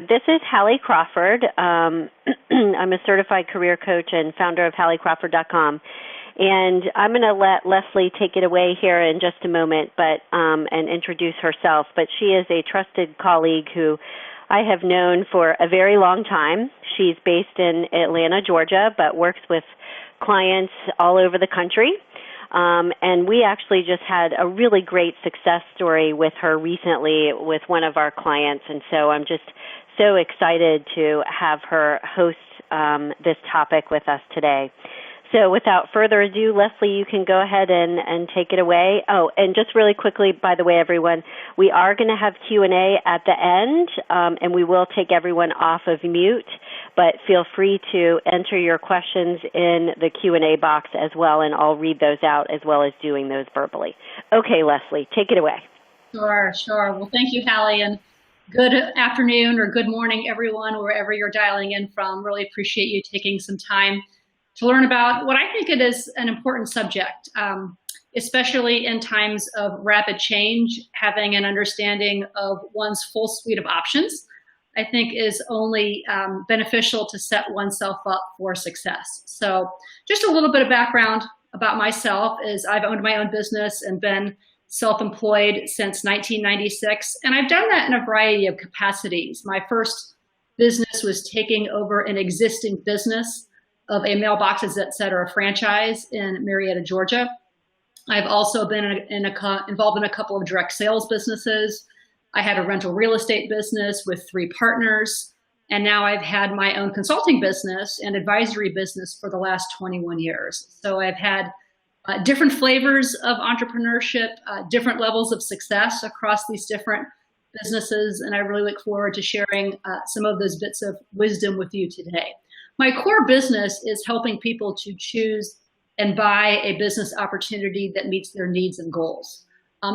This is Hallie Crawford. I'm a certified career coach and founder of HallieCrawford.com. And I'm going to let Leslie take it away here in just a moment, but and introduce herself. But she is a trusted colleague who I have known for a very long time. She's based in Atlanta, Georgia, but works with clients all over the country. And we actually just had a really great success story with her recently with one of our clients. And so I'm just so excited to have her host this topic with us today. So without further ado, Leslie, you can go ahead and take it away. Oh, and just really quickly, by the way, everyone, we are going to have Q&A at the end, and we will take everyone off of mute, but feel free to enter your questions in the Q&A box as well, and I'll read those out as well as doing those verbally. Okay, Leslie, take it away. Sure. Well, thank you, Hallie, and good afternoon or good morning, everyone, wherever you're dialing in from. Really appreciate you taking some time to learn about what I think it is an important subject, especially in times of rapid change. Having an understanding of one's full suite of options, I think, is only beneficial to set oneself up for success. So just a little bit of background about myself is I've owned my own business and been self-employed since 1996, and I've done that in a variety of capacities. My first business was taking over an existing business of a Mailboxes, etc. franchise in Marietta, Georgia. I've also been involved in a couple of direct sales businesses. I had a rental real estate business with 3 partners, and now I've had my own consulting business and advisory business for the last 21 years. So I've had different flavors of entrepreneurship, different levels of success across these different businesses, and I really look forward to sharing some of those bits of wisdom with you today. My core business is helping people to choose and buy a business opportunity that meets their needs and goals.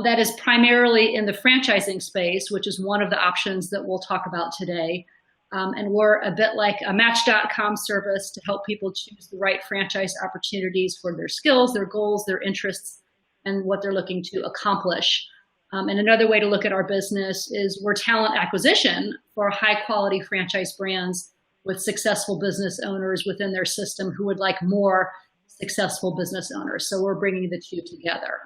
That is primarily in the franchising space, which is one of the options that we'll talk about today. And we're a bit like a Match.com service to help people choose the right franchise opportunities for their skills, their goals, their interests, and what they're looking to accomplish. And another way to look at our business is we're talent acquisition for high quality franchise brands with successful business owners within their system who would like more successful business owners. So we're bringing the two together.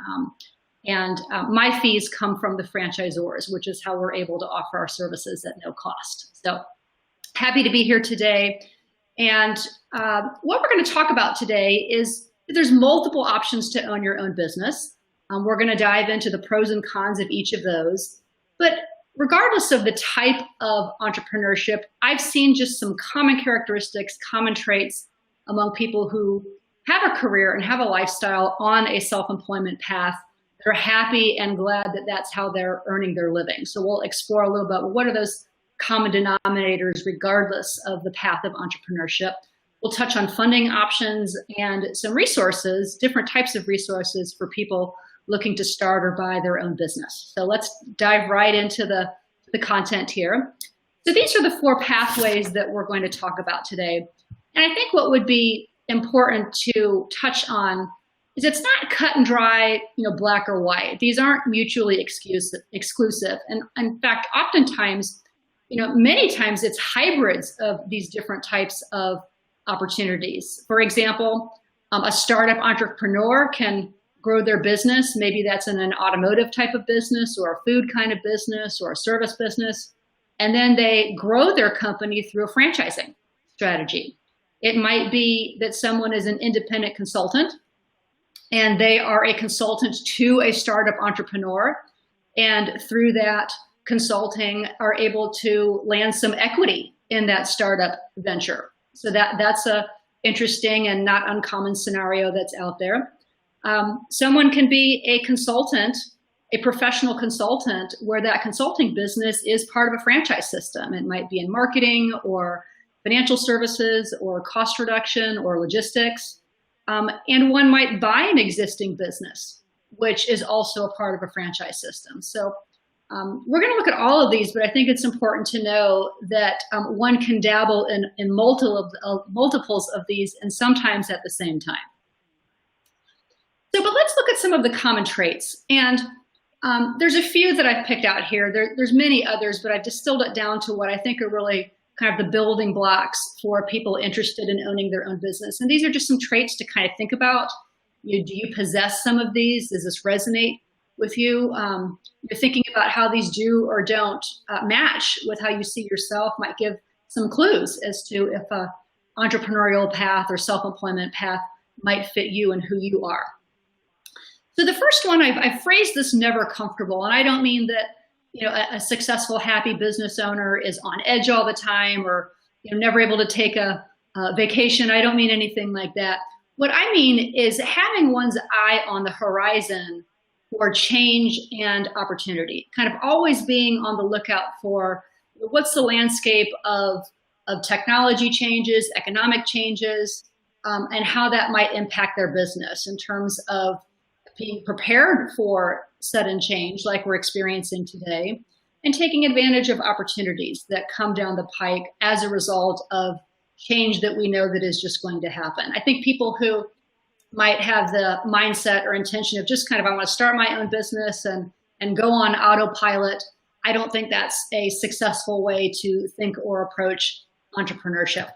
My fees come from the franchisors, which is how we're able to offer our services at no cost. So happy to be here today. And what we're going to talk about today is there's multiple options to own your own business. We're going to dive into the pros and cons of each of those. But regardless of the type of entrepreneurship, I've seen just some common characteristics, common traits among people who have a career and have a lifestyle on a self-employment path. They're happy and glad that that's how they're earning their living. So we'll explore a little bit, what are those common denominators regardless of the path of entrepreneurship. We'll touch on funding options and some resources, different types of resources for people looking to start or buy their own business. So let's dive right into the content here. So these are the 4 pathways that we're going to talk about today. And I think what would be important to touch on is it's not cut and dry, black or white. These aren't mutually exclusive. And in fact, oftentimes, many times it's hybrids of these different types of opportunities. For example, a startup entrepreneur can grow their business. Maybe that's in an automotive type of business or a food kind of business or a service business. And then they grow their company through a franchising strategy. It might be that someone is an independent consultant and they are a consultant to a startup entrepreneur. And through that consulting are able to land some equity in that startup venture. So that's a interesting and not uncommon scenario that's out there. Someone can be a consultant, a professional consultant, where that consulting business is part of a franchise system. It might be in marketing or financial services or cost reduction or logistics. And one might buy an existing business, which is also a part of a franchise system. So we're going to look at all of these, but I think it's important to know that one can dabble in multiples of these and sometimes at the same time. So, but let's look at some of the common traits. And There's a few that I've picked out here. There's many others, but I've distilled it down to what I think are really kind of the building blocks for people interested in owning their own business. And these are just some traits to kind of think about. Do you possess some of these? Does this resonate with you? You're thinking about how these do or don't match with how you see yourself might give some clues as to if a entrepreneurial path or self-employment path might fit you and who you are. So the first one, I've phrased this never comfortable, and I don't mean that a successful, happy business owner is on edge all the time or never able to take a vacation. I don't mean anything like that. What I mean is having one's eye on the horizon for change and opportunity, kind of always being on the lookout for what's the landscape of technology changes, economic changes, and how that might impact their business in terms of being prepared for sudden change like we're experiencing today, and taking advantage of opportunities that come down the pike as a result of change that we know that is just going to happen. I think people who might have the mindset or intention of just kind of, I want to start my own business and go on autopilot, I don't think that's a successful way to think or approach entrepreneurship.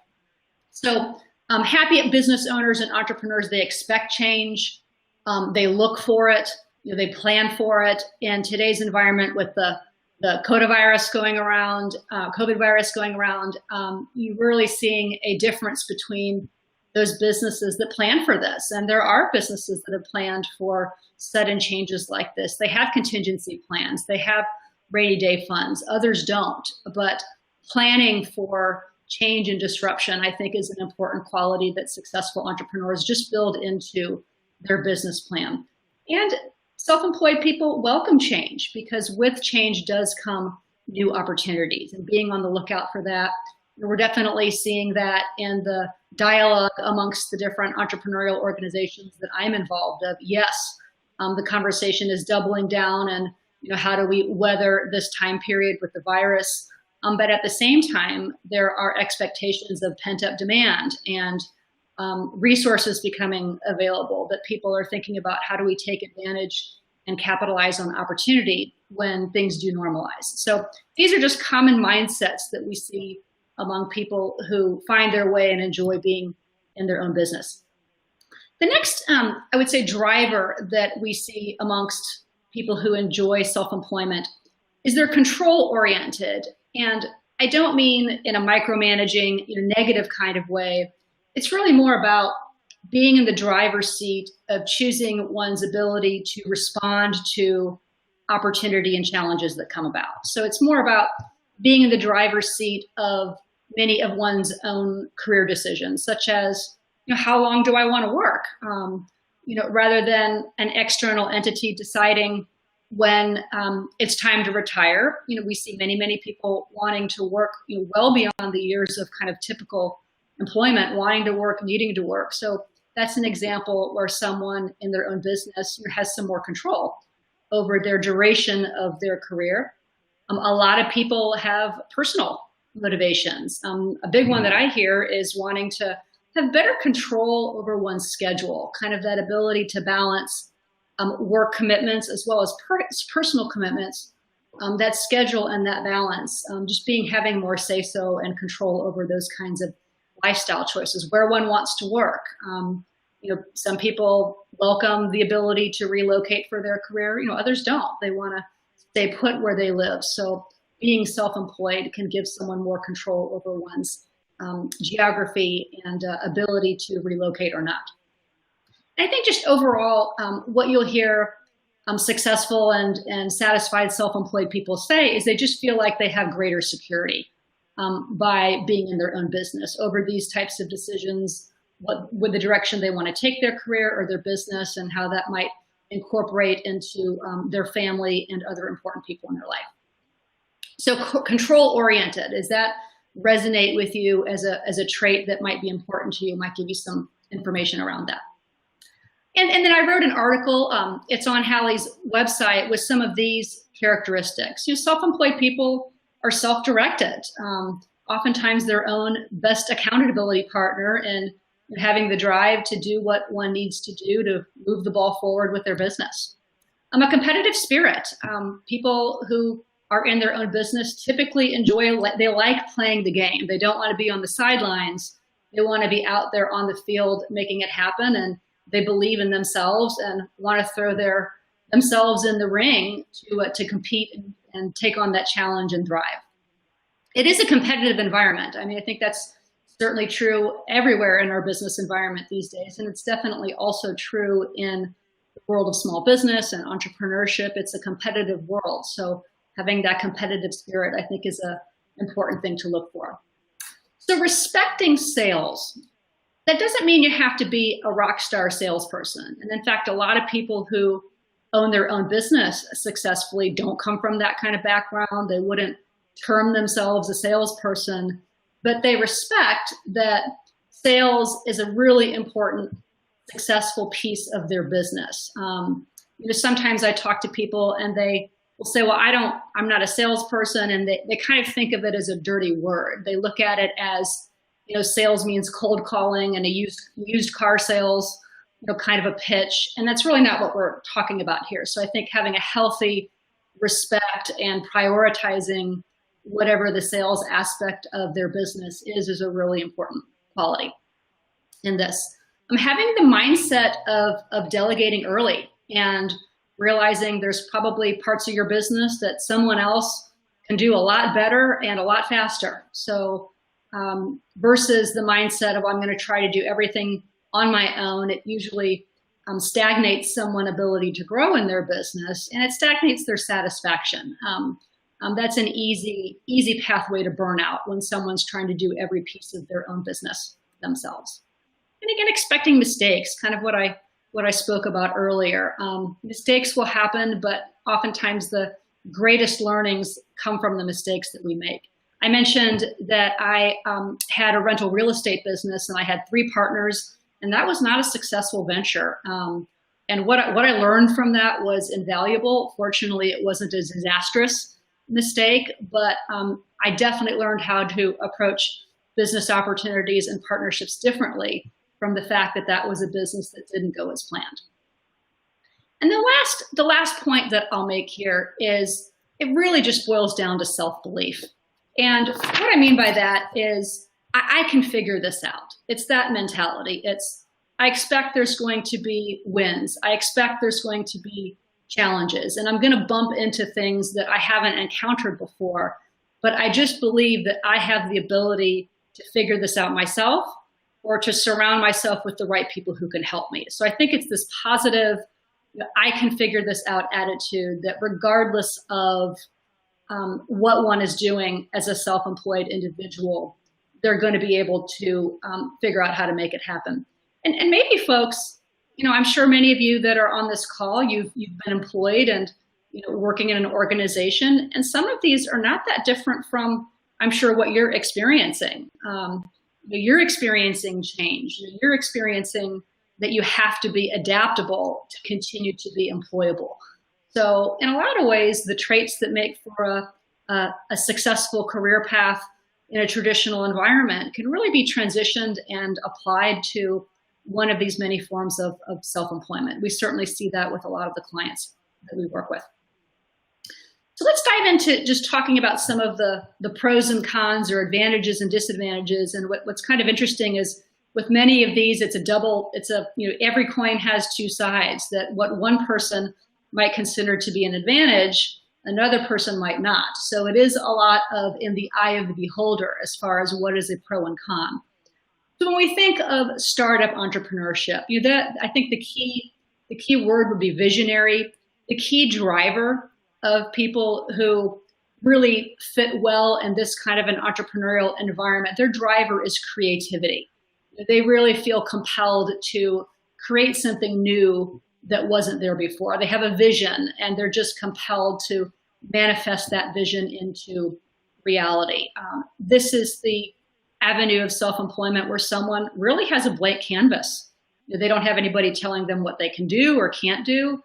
So happy business owners and entrepreneurs, they expect change. They look for it, they plan for it. In today's environment with the COVID virus going around, you're really seeing a difference between those businesses that plan for this. And there are businesses that have planned for sudden changes like this. They have contingency plans. They have rainy day funds. Others don't. But planning for change and disruption, I think, is an important quality that successful entrepreneurs just build into their business plan. And self-employed people welcome change, because with change does come new opportunities, and being on the lookout for that. We're definitely seeing that in the dialogue amongst the different entrepreneurial organizations that I'm involved of. Yes, the conversation is doubling down and how do we weather this time period with the virus? But at the same time, there are expectations of pent-up demand and resources becoming available that people are thinking about. How do we take advantage and capitalize on opportunity when things do normalize? So these are just common mindsets that we see among people who find their way and enjoy being in their own business. The next, I would say, driver that we see amongst people who enjoy self-employment is they're control-oriented. And I don't mean in a micromanaging, negative kind of way. It's really more about being in the driver's seat of choosing one's ability to respond to opportunity and challenges that come about. So it's more about being in the driver's seat of many of one's own career decisions, such as, how long do I want to work? Rather than an external entity deciding when it's time to retire. We see many people wanting to work well beyond the years of kind of typical employment, wanting to work, needing to work. So that's an example where someone in their own business has some more control over their duration of their career. A lot of people have personal motivations. A big one that I hear is wanting to have better control over one's schedule, kind of that ability to balance work commitments as well as personal commitments, that schedule and that balance, just having more say-so and control over those kinds of lifestyle choices, where one wants to work. Some people welcome the ability to relocate for their career. Others don't. They want to stay put where they live. So being self-employed can give someone more control over one's geography and ability to relocate or not. I think just overall, what you'll hear successful and satisfied self-employed people say is they just feel like they have greater security by being in their own business over these types of decisions, with the direction they want to take their career or their business, and how that might incorporate into their family and other important people in their life. So control-oriented, does that resonate with you as a trait that might be important to you, might give you some information around that? And then I wrote an article, it's on Hallie's website, with some of these characteristics. Self-employed people are self-directed, oftentimes their own best accountability partner, and having the drive to do what one needs to do to move the ball forward with their business. A competitive spirit. People who are in their own business typically they like playing the game. They don't want to be on the sidelines. They want to be out there on the field making it happen, and they believe in themselves and want to throw themselves in the ring to compete and take on that challenge and drive. It is a competitive environment. I mean, I think that's certainly true everywhere in our business environment these days, and it's definitely also true in the world of small business and entrepreneurship. It's a competitive world, so having that competitive spirit, I think, is an important thing to look for. So respecting sales, that doesn't mean you have to be a rock star salesperson. And in fact, a lot of people who own their own business successfully don't come from that kind of background. They wouldn't term themselves a salesperson, but they respect that sales is a really important, successful piece of their business. Sometimes I talk to people and they will say, well, I'm not a salesperson, and they kind of think of it as a dirty word. They look at it as, sales means cold calling and a used car sales, kind of a pitch. And that's really not what we're talking about here. So I think having a healthy respect and prioritizing whatever the sales aspect of their business is a really important quality in this. Having the mindset of delegating early and realizing there's probably parts of your business that someone else can do a lot better and a lot faster. So versus the mindset of I'm going to try to do everything on my own, it usually stagnates someone's ability to grow in their business, and it stagnates their satisfaction. That's an easy pathway to burnout when someone's trying to do every piece of their own business themselves. And again, expecting mistakes, kind of what I spoke about earlier. Mistakes will happen, but oftentimes the greatest learnings come from the mistakes that we make. I mentioned that I had a rental real estate business, and I had 3 partners, and that was not a successful venture. And what I learned from that was invaluable. Fortunately, it wasn't a disastrous mistake, but I definitely learned how to approach business opportunities and partnerships differently from the fact that that was a business that didn't go as planned. And the last point that I'll make here is it really just boils down to self-belief. And what I mean by that is I can figure this out. It's that mentality. I expect there's going to be wins. I expect there's going to be challenges, and I'm going to bump into things that I haven't encountered before, but I just believe that I have the ability to figure this out myself, or to surround myself with the right people who can help me. So I think it's this positive, I can figure this out attitude that regardless of what one is doing as a self-employed individual, they're going to be able to figure out how to make it happen. And maybe folks, I'm sure many of you that are on this call, you've been employed and working in an organization, and some of these are not that different from, I'm sure, what you're experiencing. You're experiencing change. You're experiencing that you have to be adaptable to continue to be employable. So in a lot of ways, the traits that make for a successful career path in a traditional environment can really be transitioned and applied to one of these many forms of self-employment. We certainly see that with a lot of the clients that we work with. So let's dive into just talking about some of the pros and cons, or advantages and disadvantages. And what's kind of interesting is with many of these, every coin has 2 sides. That what one person might consider to be an advantage, another person might not. So it is a lot of in the eye of the beholder as far as what is a pro and con. So when we think of startup entrepreneurship, I think the key word would be visionary. The key driver of people who really fit well in this kind of an entrepreneurial environment, their driver is creativity. They really feel compelled to create something new that wasn't there before. They have a vision, and they're just compelled to manifest that vision into reality. This is the avenue of self-employment where someone really has a blank canvas. They don't have anybody telling them what they can do or can't do.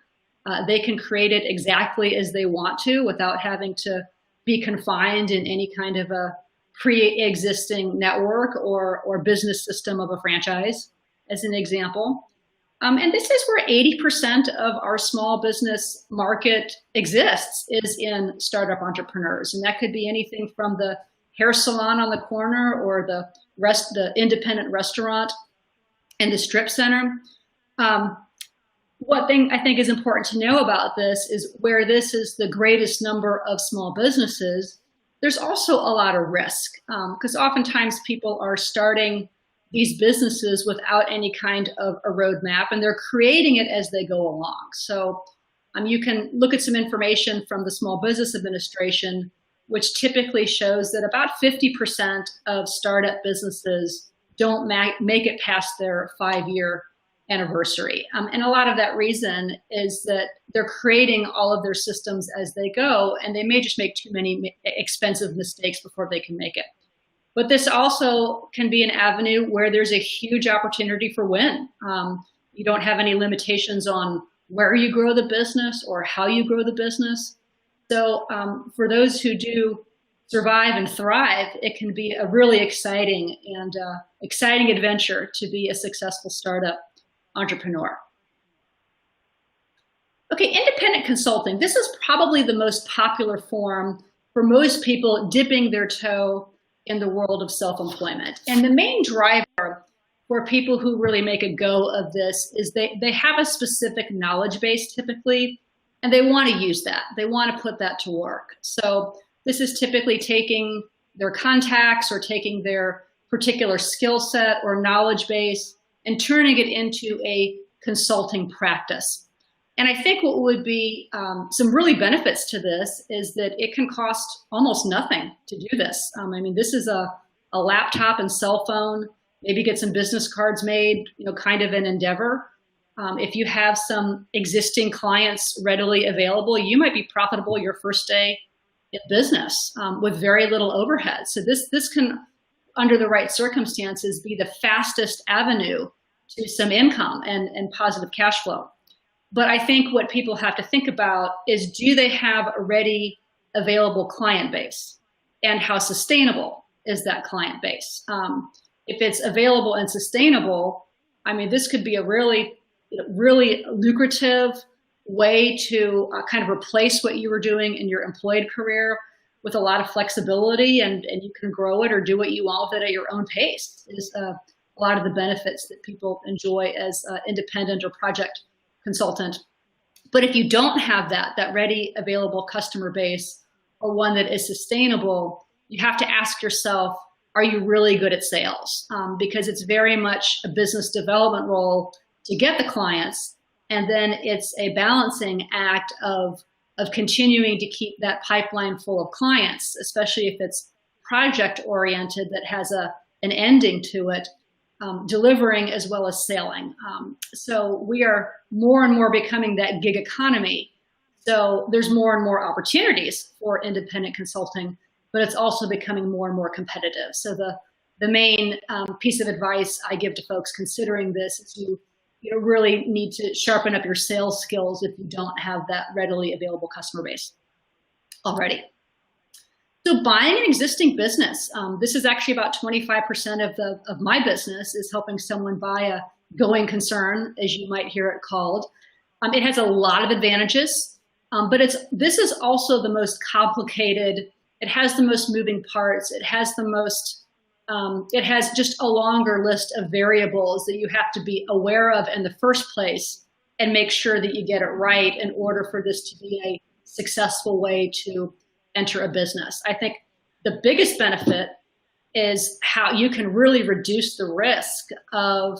They can create it exactly as they want to without having to be confined in any kind of a pre-existing network or business system of a franchise, as an example. And this is where 80% of our small business market exists, is in startup entrepreneurs. And that could be anything from the hair salon on the corner or the independent restaurant and the strip center. One thing I think is important to know about this is where this is the greatest number of small businesses, there's also a lot of risk, because oftentimes people are starting these businesses without any kind of a roadmap, and they're creating it as they go along. So you can look at some information from the Small Business Administration, which typically shows that about 50% of startup businesses don't make it past their 5-year anniversary. And a lot of that reason is that they're creating all of their systems as they go, and they may just make too many expensive mistakes before they can make it. But this also can be an avenue where there's a huge opportunity for win. You don't have any limitations on where you grow the business or how you grow the business. So for those who do survive and thrive, it can be a really exciting adventure to be a successful startup entrepreneur. Okay, independent consulting. This is probably the most popular form for most people dipping their toe in the world of self-employment. And the main driver for people who really make a go of this is they have a specific knowledge base typically, and they want to use that. They want to put that to work. So this is typically taking their contacts or taking their particular skill set or knowledge base and turning it into a consulting practice. And I think what would be some really benefits to this is that it can cost almost nothing to do this. I mean, this is a laptop and cell phone, maybe get some business cards made, kind of an endeavor. If you have some existing clients readily available, you might be profitable your first day in business with very little overhead. So this can, under the right circumstances, be the fastest avenue to some income and positive cash flow. But I think what people have to think about is, do they have a ready available client base? And how sustainable is that client base? If it's available and sustainable, I mean, this could be a really lucrative way to kind of replace what you were doing in your employed career with a lot of flexibility, and you can grow it or do what you want with it at your own pace. Is a lot of the benefits that people enjoy as independent or project consultant. But if you don't have that ready available customer base, or one that is sustainable, you have to ask yourself, are you really good at sales? Because it's very much a business development role to get the clients, and then it's a balancing act of continuing to keep that pipeline full of clients, especially if it's project oriented that has an ending to it, delivering as well as selling. So we are more and more becoming that gig economy. So there's more and more opportunities for independent consulting, but it's also becoming more and more competitive. So the main piece of advice I give to folks considering this is you really need to sharpen up your sales skills if you don't have that readily available customer base already. So buying an existing business, this is actually about 25% of my business is helping someone buy a going concern, as you might hear it called. It has a lot of advantages, but this is also the most complicated. It has the most moving parts. It has just a longer list of variables that you have to be aware of in the first place and make sure that you get it right in order for this to be a successful way to enter a business. I think the biggest benefit is how you can really reduce the risk of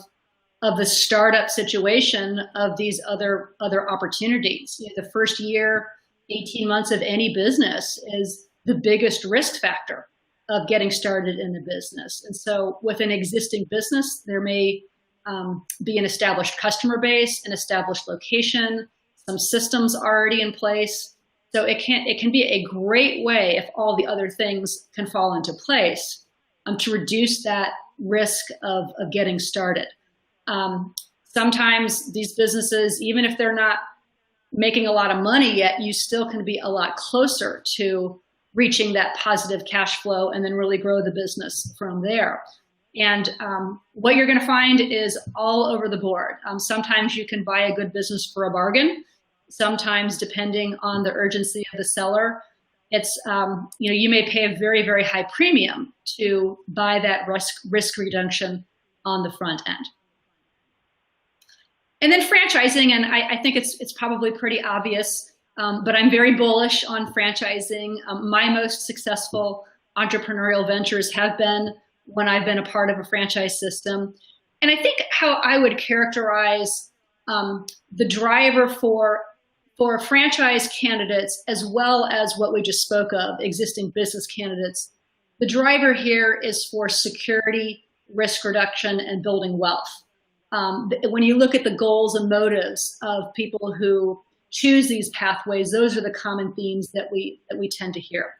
the startup situation of these other opportunities. The first year, 18 months of any business is the biggest risk factor of getting started in the business. And so with an existing business, there may be an established customer base, an established location, some systems already in place. So it can be a great way, if all the other things can fall into place, to reduce that risk of getting started. Sometimes these businesses, even if they're not making a lot of money yet, you still can be a lot closer to reaching that positive cash flow and then really grow the business from there. And what you're going to find is all over the board. Sometimes you can buy a good business for a bargain. Sometimes, depending on the urgency of the seller, it's you may pay a very, very high premium to buy that risk reduction on the front end. And then franchising, and I think it's probably pretty obvious, but I'm very bullish on franchising. My most successful entrepreneurial ventures have been when I've been a part of a franchise system. And I think how I would characterize the driver for franchise candidates, as well as what we just spoke of, existing business candidates, the driver here is for security, risk reduction, and building wealth. When you look at the goals and motives of people who choose these pathways, those are the common themes that we tend to hear.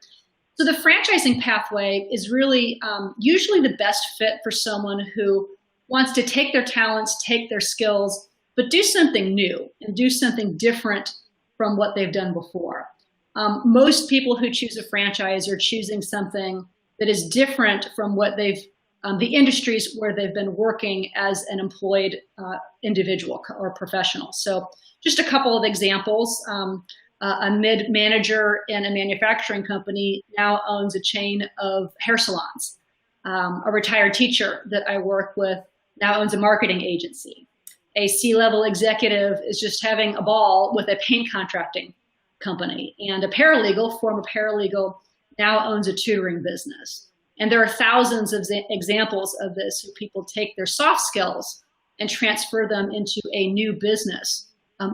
So the franchising pathway is really usually the best fit for someone who wants to take their talents, take their skills, but do something new and do something different from what they've done before. Most people who choose a franchise are choosing something that is different from what the industries where they've been working as an employed individual or professional. So just a couple of examples. A mid-manager in a manufacturing company now owns a chain of hair salons. A retired teacher that I work with now owns a marketing agency. A C-level executive is just having a ball with a paint contracting company. And a former paralegal, now owns a tutoring business. And there are thousands of examples of this where people take their soft skills and transfer them into a new business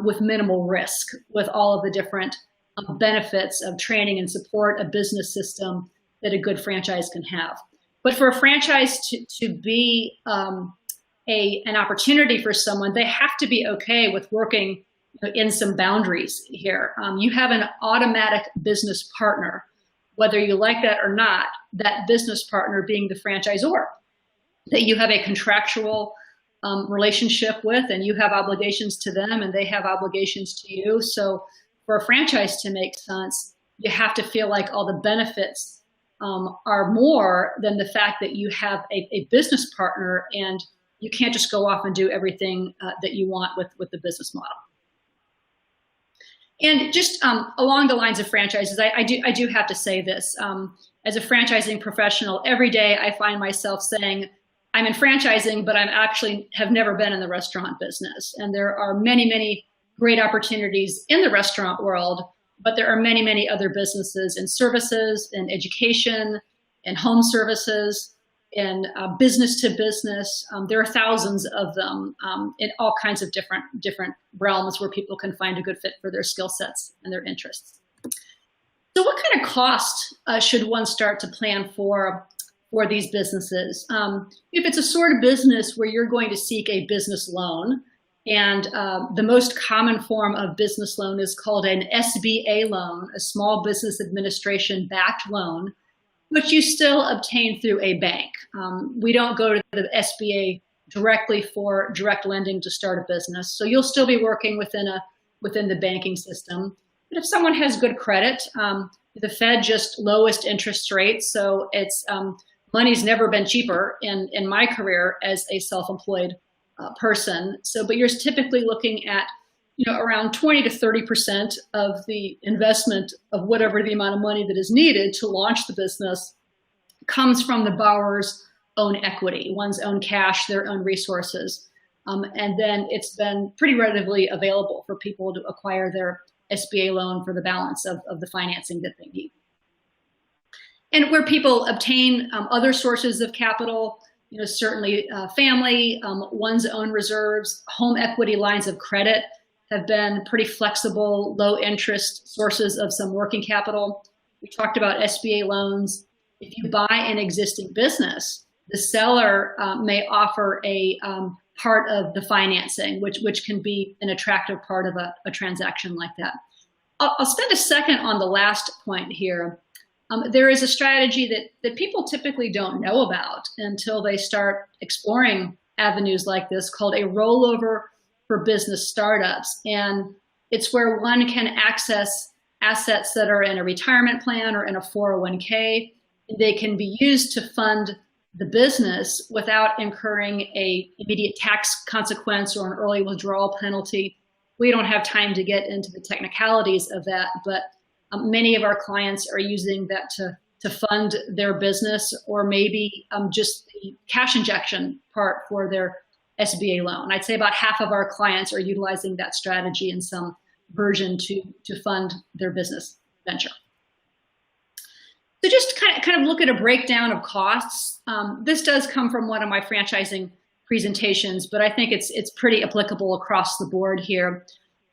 with minimal risk, with all of the different benefits of training and support, a business system that a good franchise can have. But for a franchise to be an opportunity for someone, they have to be okay with working in some boundaries here. You have an automatic business partner, whether you like that or not, that business partner being the franchisor, that you have a contractual relationship with, and you have obligations to them and they have obligations to you. So for a franchise to make sense, you have to feel like all the benefits are more than the fact that you have a business partner and you can't just go off and do everything that you want with the business model. And just along the lines of franchises, I do have to say this. As a franchising professional, every day I find myself saying, I'm in franchising, but I'm actually have never been in the restaurant business. And there are many, many great opportunities in the restaurant world, but there are many, many other businesses in services, in education, in home services, in business to business. There are thousands of them in all kinds of different realms where people can find a good fit for their skill sets and their interests. So what kind of cost should one start to plan for these businesses? If it's a sort of business where you're going to seek a business loan, and the most common form of business loan is called an SBA loan, a Small Business Administration backed loan, which you still obtain through a bank. We don't go to the SBA directly for direct lending to start a business. So you'll still be working within the banking system. But if someone has good credit, the Fed just lowest interest rates. So it's money's never been cheaper in my career as a self-employed person. So, but you're typically looking at around 20 to 30% of the investment of whatever the amount of money that is needed to launch the business comes from the borrower's own equity, one's own cash, their own resources. And then it's been pretty readily available for people to acquire their SBA loan for the balance of the financing that they need. And where people obtain other sources of capital, certainly family, one's own reserves, home equity lines of credit have been pretty flexible, low interest sources of some working capital. We talked about SBA loans. If you buy an existing business, the seller may offer a part of the financing, which can be an attractive part of a transaction like that. I'll spend a second on the last point here. There is a strategy that people typically don't know about until they start exploring avenues like this called a rollover for business startups. And it's where one can access assets that are in a retirement plan or in a 401k. They can be used to fund the business without incurring a immediate tax consequence or an early withdrawal penalty. We don't have time to get into the technicalities of that, but many of our clients are using that to fund their business, or maybe just the cash injection part for their SBA loan. I'd say about half of our clients are utilizing that strategy in some version to fund their business venture. So just kind of look at a breakdown of costs. This does come from one of my franchising presentations, but I think it's pretty applicable across the board here.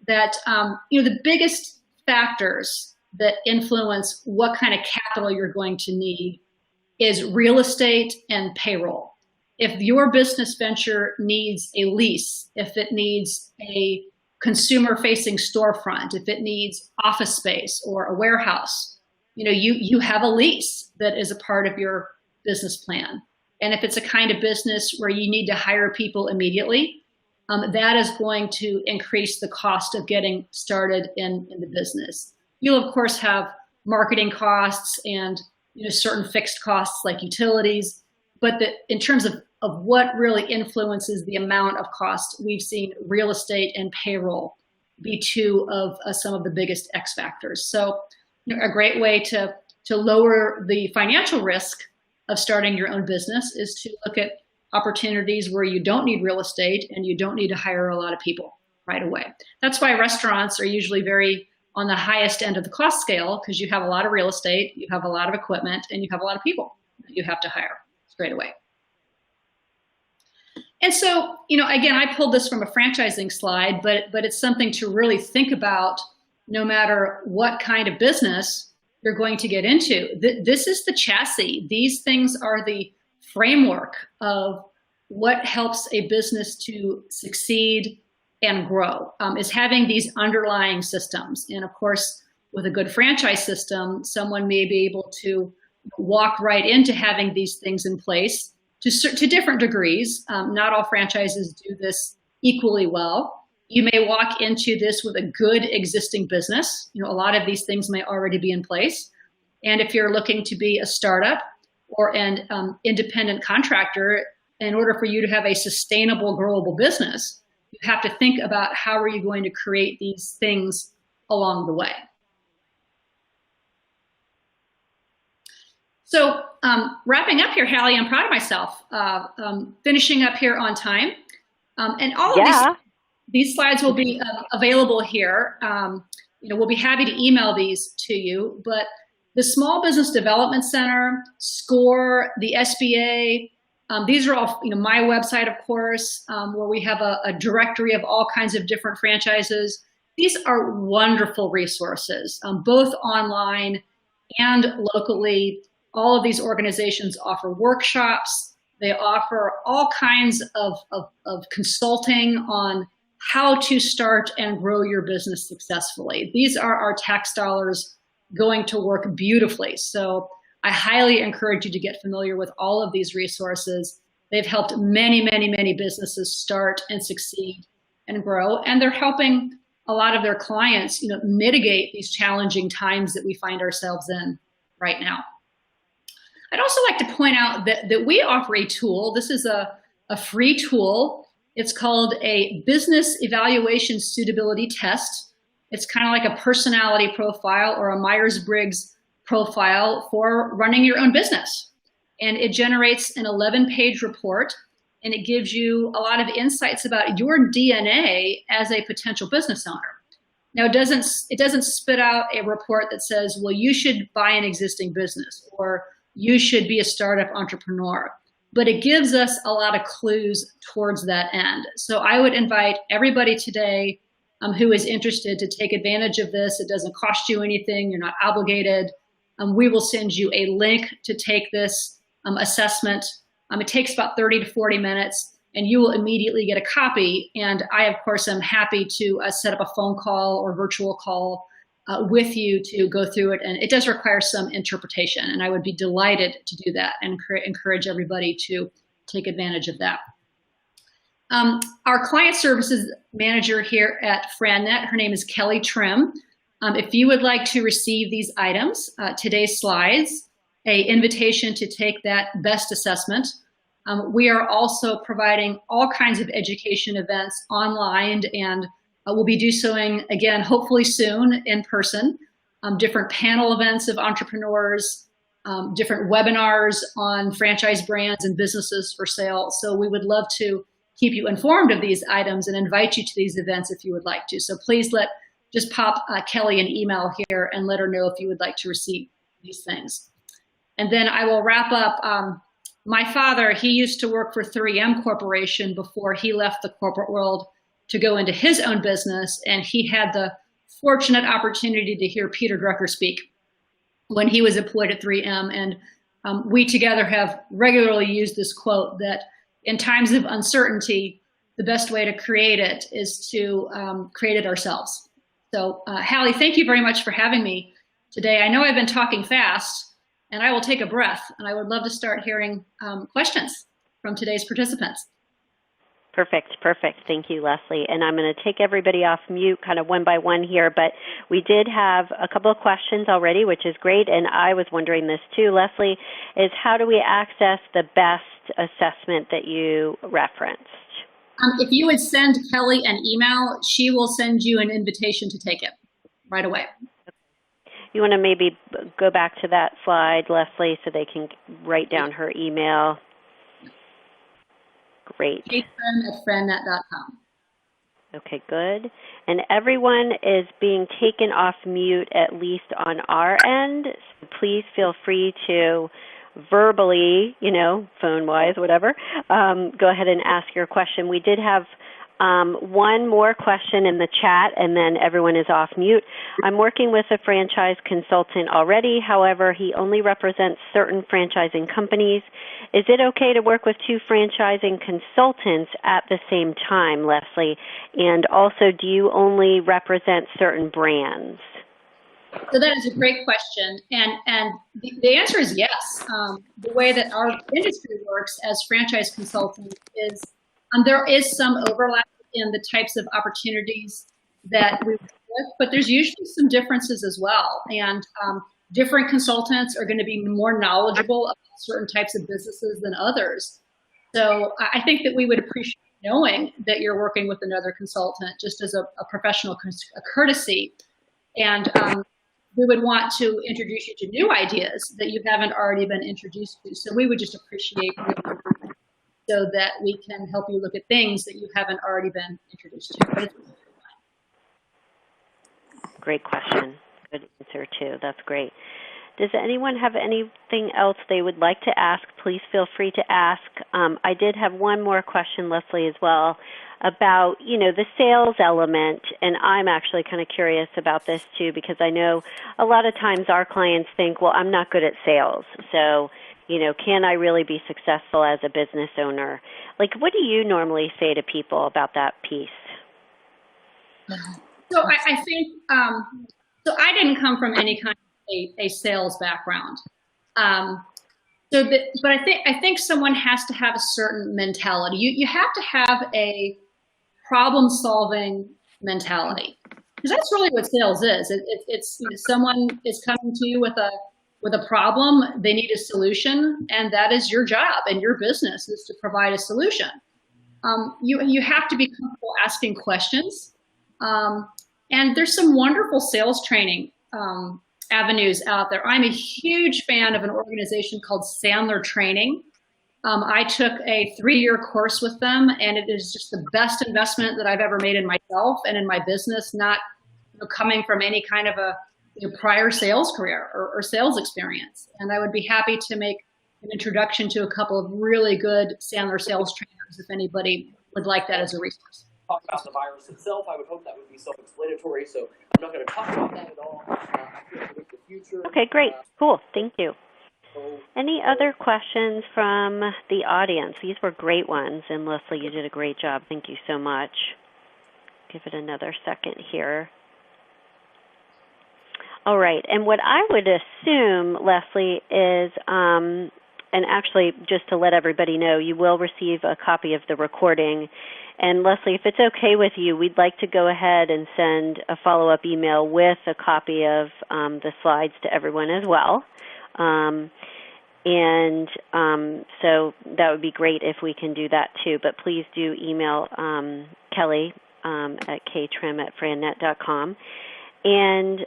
That the biggest factors that influence what kind of capital you're going to need is real estate and payroll. If your business venture needs a lease, if it needs a consumer-facing storefront, if it needs office space or a warehouse, you have a lease that is a part of your business plan. And if it's a kind of business where you need to hire people immediately, that is going to increase the cost of getting started in the business. You'll of course have marketing costs and certain fixed costs like utilities, but in terms of what really influences the amount of cost, we've seen real estate and payroll be two of some of the biggest X factors. So a great way to lower the financial risk of starting your own business is to look at opportunities where you don't need real estate and you don't need to hire a lot of people right away. That's why restaurants are usually very on the highest end of the cost scale, because you have a lot of real estate, you have a lot of equipment, and you have a lot of people that you have to hire straight away. And so, again, I pulled this from a franchising slide, but it's something to really think about no matter what kind of business you're going to get into. This is the chassis. These things are the framework of what helps a business to succeed and grow, is having these underlying systems. And of course, with a good franchise system, someone may be able to walk right into having these things in place to different degrees. Not all franchises do this equally well. You may walk into this with a good existing business. A lot of these things may already be in place. And if you're looking to be a startup or an independent contractor, in order for you to have a sustainable, growable business, you have to think about how are you going to create these things along the way. So wrapping up here, Hallie, I'm proud of myself. Finishing up here on time. And all of these slides will be available here. We'll be happy to email these to you. But the Small Business Development Center, SCORE, the SBA, these are all my website, of course, where we have a directory of all kinds of different franchises. These are wonderful resources, both online and locally. All of these organizations offer workshops. They offer all kinds of consulting on how to start and grow your business successfully. These are our tax dollars going to work beautifully. So I highly encourage you to get familiar with all of these resources. They've helped many, many, many businesses start and succeed and grow. And they're helping a lot of their clients, mitigate these challenging times that we find ourselves in right now. I'd also like to point out that we offer a tool. This is a free tool. It's called a Business Evaluation Suitability Test. It's kind of like a personality profile or a Myers-Briggs profile for running your own business. And it generates an 11-page report, and it gives you a lot of insights about your DNA as a potential business owner. Now, it doesn't spit out a report that says, well, you should buy an existing business or you should be a startup entrepreneur, but it gives us a lot of clues towards that end. So I would invite everybody today who is interested to take advantage of this. It doesn't cost you anything. You're not obligated. We will send you a link to take this assessment. It takes about 30 to 40 minutes, and you will immediately get a copy. And I, of course, am happy to set up a phone call or virtual call with you to go through it. And it does require some interpretation, and I would be delighted to do that and encourage everybody to take advantage of that. Our client services manager here at FranNet, her name is Kelly Trim. If you would like to receive these items, today's slides, a invitation to take that best assessment. We are also providing all kinds of education events online, and we'll be doing again, hopefully soon, in person, different panel events of entrepreneurs, different webinars on franchise brands and businesses for sale. So we would love to keep you informed of these items and invite you to these events if you would like to. So please just pop Kelly an email here and let her know if you would like to receive these things. And then I will wrap up. My father, he used to work for 3M Corporation before he left the corporate world to go into his own business, and he had the fortunate opportunity to hear Peter Drucker speak when he was employed at 3M. And we together have regularly used this quote that in times of uncertainty, the best way to create it is to create it ourselves. So Hallie, thank you very much for having me today. I know I've been talking fast, and I will take a breath, and I would love to start hearing questions from today's participants. Perfect. Thank you, Leslie. And I'm going to take everybody off mute kind of one by one here, but we did have a couple of questions already, which is great, and I was wondering this too, Leslie, is how do we access the best assessment that you referenced? If you would send Kelly an email, she will send you an invitation to take it right away. You want to maybe go back to that slide, Leslie, so they can write down her email. Great. FranNet.com. Okay, good. And everyone is being taken off mute, at least on our end. So please feel free to verbally, phone-wise, whatever, go ahead and ask your question. We did have one more question in the chat, and then everyone is off mute. I'm working with a franchise consultant already. However, he only represents certain franchising companies. Is it okay to work with two franchising consultants at the same time, Leslie? And also, do you only represent certain brands? So that is a great question, and the answer is yes. The way that our industry works as franchise consultants is there is some overlap in the types of opportunities that we work with, but there's usually some differences as well. And different consultants are going to be more knowledgeable about certain types of businesses than others. So I think that we would appreciate knowing that you're working with another consultant just as a professional courtesy. And we would want to introduce you to new ideas that you haven't already been introduced to. So we would just appreciate so that we can help you look at things that you haven't already been introduced to. Great question. Good answer, too. That's great. Does anyone have anything else they would like to ask? Please feel free to ask. I did have one more question, Leslie, as well, about, the sales element, and I'm actually kind of curious about this, too, because I know a lot of times our clients think, well, I'm not good at sales, so can I really be successful as a business owner? Like, what do you normally say to people about that piece? So I think, so I didn't come from any kind of a sales background. But I think someone has to have a certain mentality. You have to have a problem-solving mentality, because that's really what sales is. It's someone is coming to you with a problem, they need a solution, and that is your job and your business is to provide a solution. You have to be comfortable asking questions, and there's some wonderful sales training avenues out there. I'm a huge fan of an organization called Sandler Training. I took a 3-year course with them, and it is just the best investment that I've ever made in myself and in my business, not coming from any kind of a prior sales career or sales experience. And I would be happy to make an introduction to a couple of really good Sandler sales trainers if anybody would like that as a resource. Talk about the virus itself. I would hope that would be self-explanatory, so I'm not going to talk about that at all. I feel like the future. Okay, great. Cool. Thank you. Any other questions from the audience? These were great ones, and Leslie, you did a great job. Thank you so much. Give it another second here. All right, and what I would assume, Leslie, is, and actually just to let everybody know, you will receive a copy of the recording. And Leslie, if it's okay with you, we'd like to go ahead and send a follow-up email with a copy of the slides to everyone as well. And so that would be great if we can do that too. But please do email Kelly at ktrim@frannet.com. And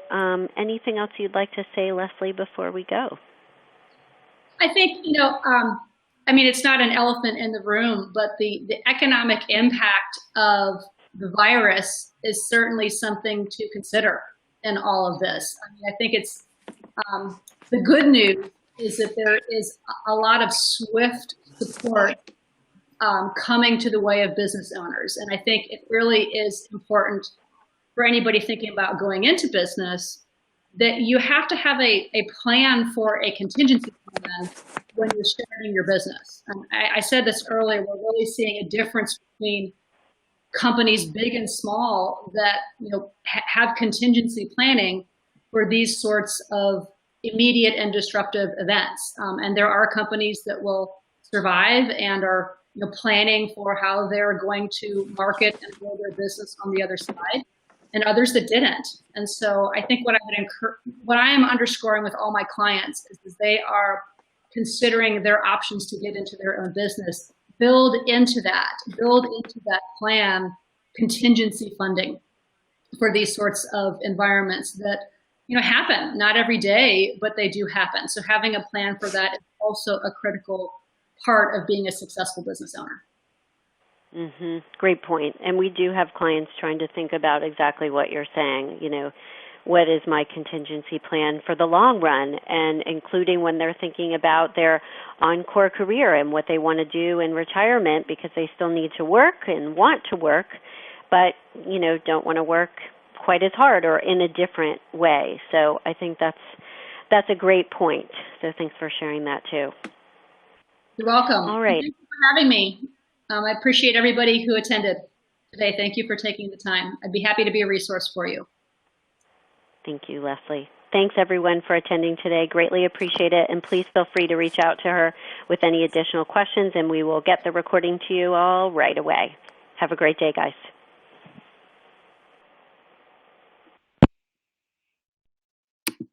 anything else you'd like to say, Leslie, before we go? I think, I mean, it's not an elephant in the room, but the economic impact of the virus is certainly something to consider in all of this. I mean, I think it's the good news is that there is a lot of swift support coming to the way of business owners. And I think it really is important for anybody thinking about going into business that you have to have a plan for a contingency plan when you're starting your business. And I said this earlier, we're really seeing a difference between companies big and small that have contingency planning for these sorts of immediate and disruptive events. And there are companies that will survive and are planning for how they're going to market and grow their business on the other side, and others that didn't. And so I think what I am underscoring with all my clients is they are considering their options to get into their own business. Build into that plan contingency funding for these sorts of environments that happen, not every day, but they do happen. So having a plan for that is also a critical part of being a successful business owner. Mm-hmm. Great point. And we do have clients trying to think about exactly what you're saying. What is my contingency plan for the long run, and including when they're thinking about their encore career and what they want to do in retirement, because they still need to work and want to work, but don't want to work quite as hard or in a different way. So I think that's a great point. So thanks for sharing that too. You're welcome. All right. Thank you for having me. I appreciate everybody who attended today. Thank you for taking the time. I'd be happy to be a resource for you. Thank you, Leslie. Thanks, everyone, for attending today. Greatly appreciate it. And please feel free to reach out to her with any additional questions, and we will get the recording to you all right away. Have a great day, guys.